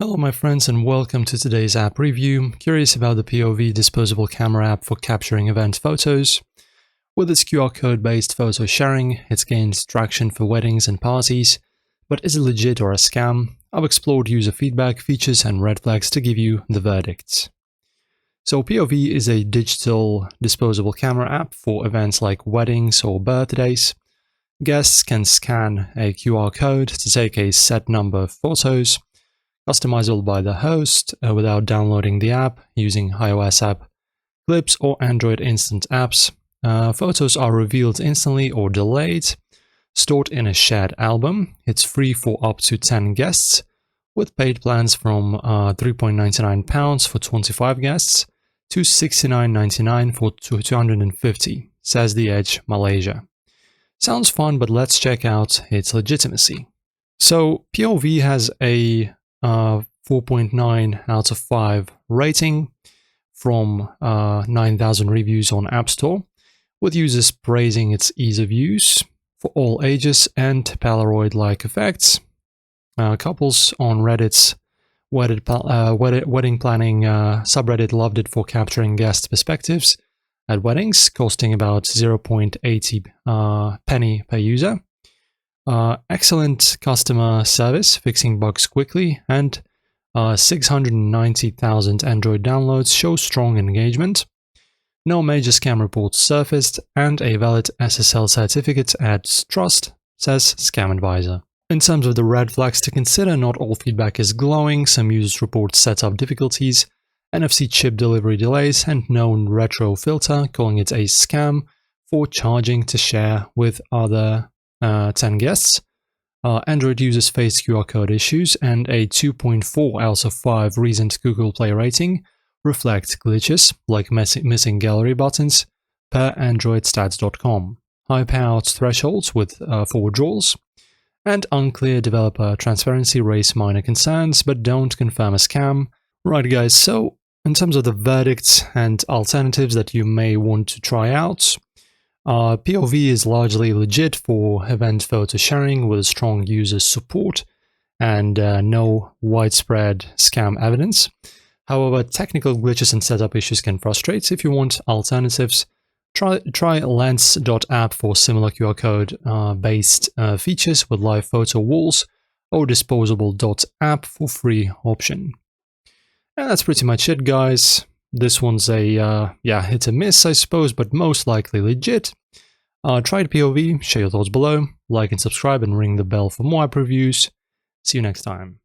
Hello my friends and welcome to today's app review. Curious about the POV disposable camera app for capturing event photos? With its QR code based photo sharing, it's gained traction for weddings and parties, but is it legit or a scam? I've explored user feedback, features and red flags to give you the verdicts. So POV is a digital disposable camera app for events like weddings or birthdays. Guests can scan a QR code to take a set number of photos, customizable by the host without downloading the app, using iOS app clips or Android instant apps. Photos are revealed instantly or delayed, stored in a shared album. It's free for up to 10 guests, with paid plans from £3.99 for 25 guests to £69.99 for 250, says The Edge Malaysia. Sounds fun, but let's check out its legitimacy. So POV has a 4.9 out of 5 rating from 9,000 reviews on App Store, with users praising its ease of use for all ages and Polaroid-like effects. Couples on Reddit's wedding planning subreddit loved it for capturing guest perspectives at weddings, costing about 0.80 penny per user. Excellent customer service, fixing bugs quickly, and 690,000 Android downloads show strong engagement. No major scam reports surfaced, and a valid SSL certificate adds trust, says Scam Advisor. In terms of the red flags to consider, not all feedback is glowing. Some users report setup difficulties, NFC chip delivery delays, and known retro filter, calling it a scam for charging to share with other 10 guests. Android users face QR code issues, and a 2.4 out of 5 recent Google Play rating reflects glitches like missing gallery buttons per AndroidStats.com, high-powered thresholds with forward draws, and unclear developer transparency raise minor concerns but don't confirm a scam. Right guys, so in terms of the verdicts and alternatives that you may want to try out, POV is largely legit for event photo sharing with strong user support and no widespread scam evidence. However, technical glitches and setup issues can frustrate. If you want alternatives, try Lens.app for similar QR code based features with live photo walls, or Disposable.app for free option. And that's pretty much it, guys. This one's a hit or miss, I suppose, but most likely legit. Try the POV, share your thoughts below, like and subscribe, and ring the bell for more app reviews. See you next time.